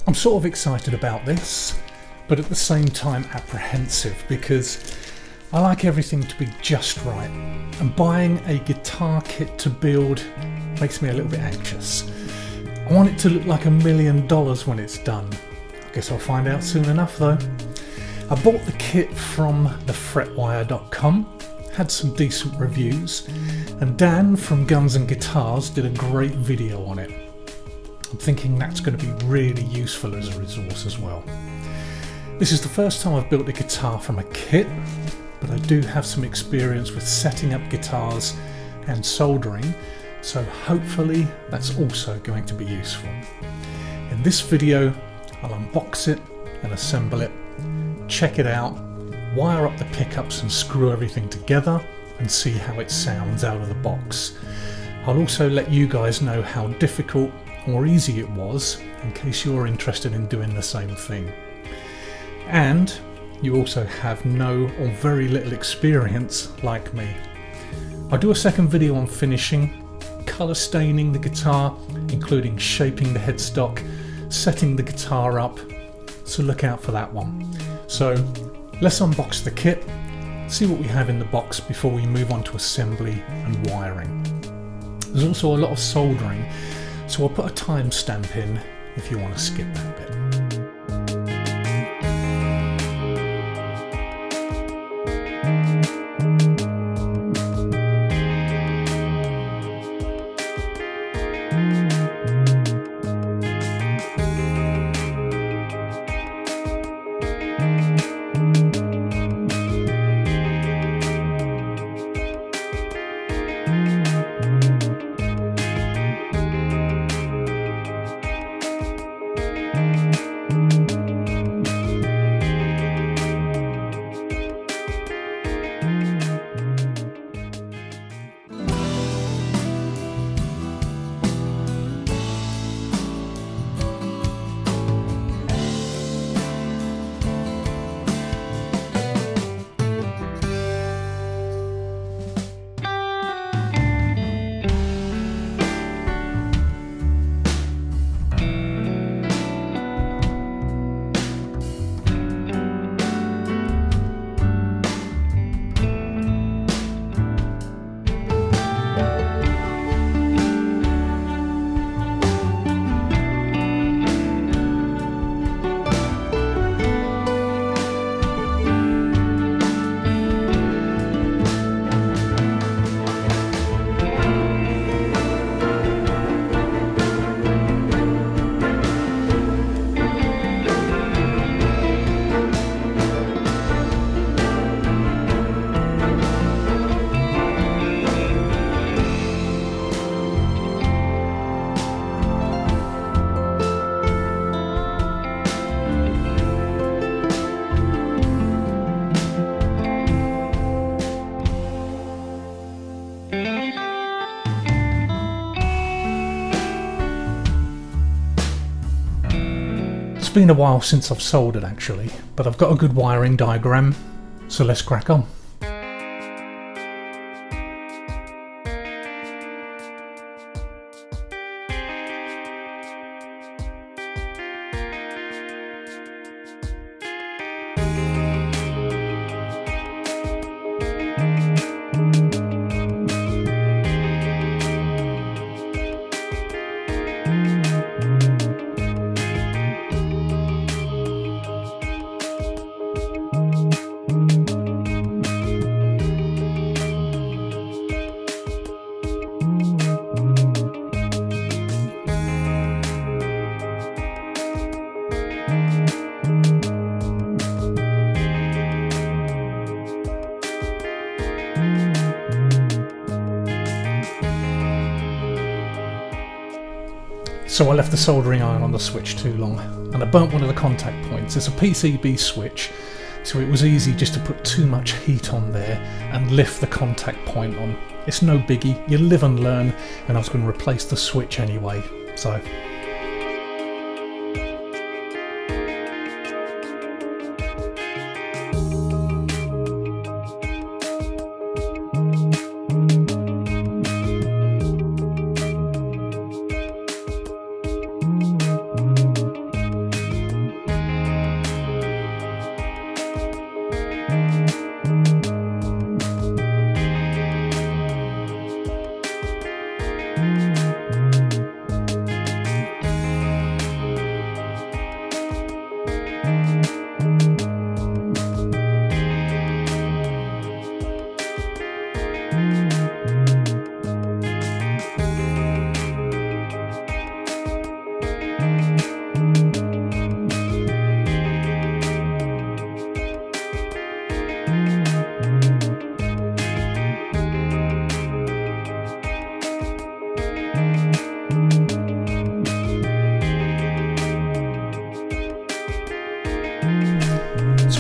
I'm sort of excited about this, but at the same time apprehensive, because I like everything to be just right, and buying a guitar kit to build makes me a little bit anxious. I want it to look like $1 million when it's done. I guess I'll find out soon enough though. I bought the kit from thefretwire.com, had some decent reviews, and Dan from Guns and Guitars did a great video on it. I'm thinking that's going to be really useful as a resource as well. This is the first time I've built a guitar from a kit, but I do have some experience with setting up guitars and soldering, so hopefully that's also going to be useful. In this video, I'll unbox it and assemble it, check it out, wire up the pickups and screw everything together, and see how it sounds out of the box. I'll also let you guys know how difficult or easy it was, in case you're interested in doing the same thing. And you also have no or very little experience like me. I'll do a second video on finishing, colour staining the guitar, including shaping the headstock, setting the guitar up, so look out for that one. So let's unbox the kit, see what we have in the box before we move on to assembly and wiring. There's also a lot of soldering, so I'll put a timestamp in if you want to skip that bit. It's been a while since I've soldered actually, but I've got a good wiring diagram, so let's crack on. So I left the soldering iron on the switch too long, and I burnt one of the contact points. It's a PCB switch, so it was easy just to put too much heat on there and lift the contact point on. It's no biggie, you live and learn, and I was going to replace the switch anyway, so.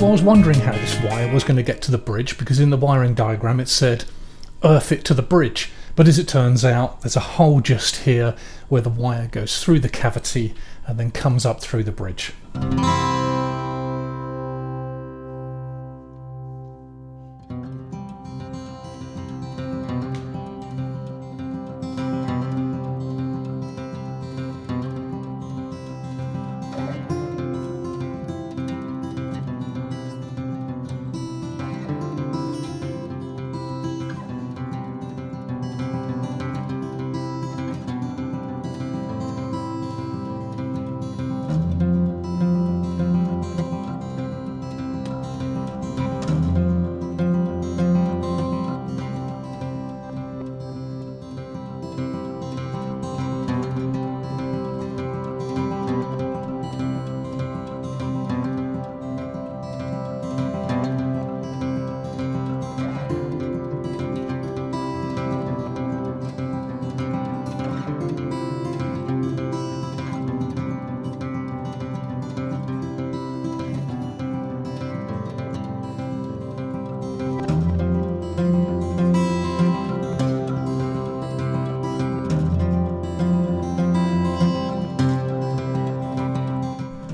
So I was wondering how this wire was going to get to the bridge, because in the wiring diagram it said earth it to the bridge, but as it turns out there's a hole just here where the wire goes through the cavity and then comes up through the bridge.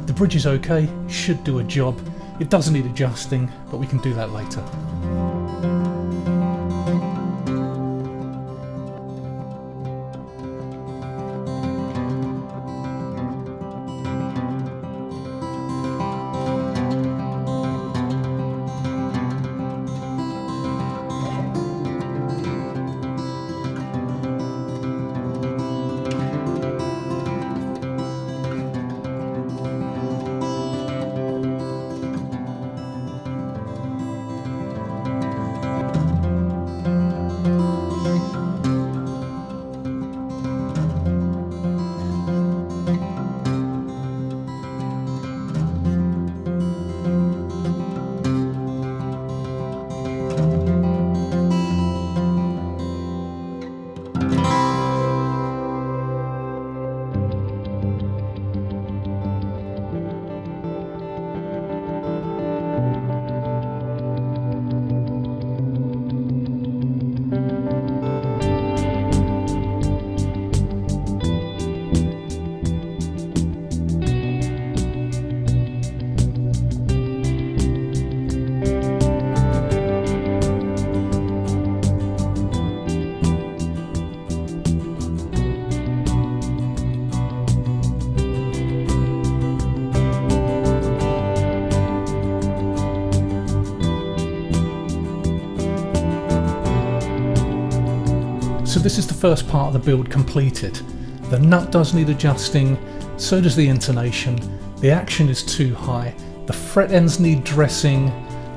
The bridge is okay, should do a job. It does need adjusting, but we can do that later. So this is the first part of the build completed. The nut does need adjusting, so does the intonation, the action is too high, the fret ends need dressing.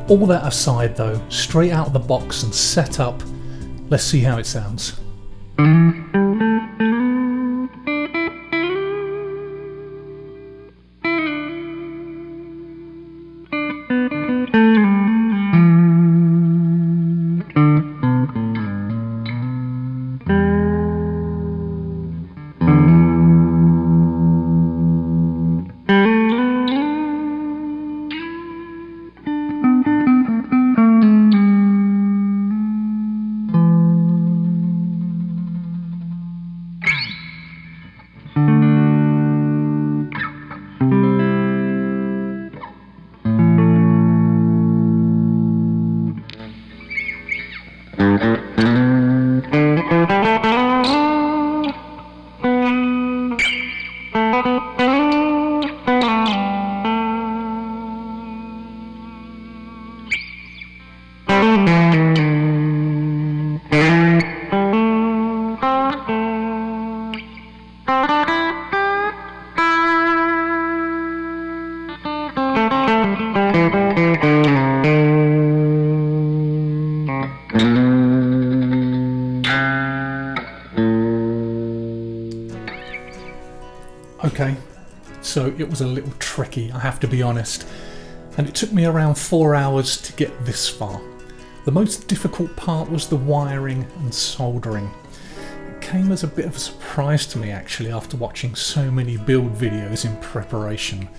All that aside though, straight out of the box and set up, let's see how it sounds. Okay, so it was a little tricky, I have to be honest, and it took me around 4 hours to get this far. The most difficult part was the wiring and soldering. It came as a bit of a surprise to me actually after watching so many build videos in preparation.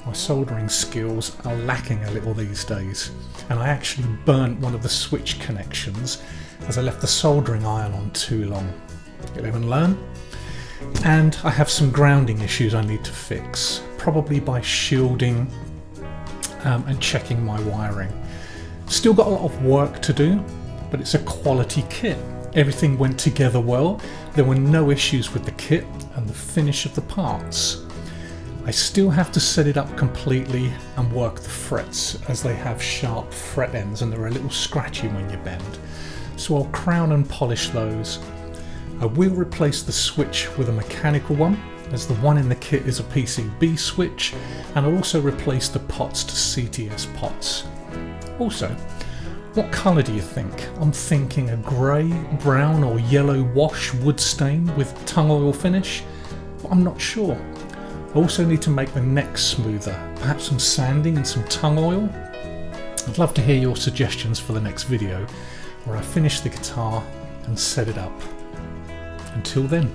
My soldering skills are lacking a little these days, and I actually burnt one of the switch connections as I left the soldering iron on too long. You live and learn. And I have some grounding issues I need to fix, probably by shielding and checking my wiring. Still got a lot of work to do, but it's a quality kit. Everything went together well, there were no issues with the kit and the finish of the parts. I still have to set it up completely and work the frets, as they have sharp fret ends and they're a little scratchy when you bend. So I'll crown and polish those. I will replace the switch with a mechanical one, as the one in the kit is a PCB switch, and I'll also replace the pots to CTS pots. Also, what colour do you think? I'm thinking a grey, brown or yellow wash wood stain with tung oil finish, but I'm not sure. I also need to make the neck smoother, perhaps some sanding and some tung oil. I'd love to hear your suggestions for the next video, where I finish the guitar and set it up. Until then.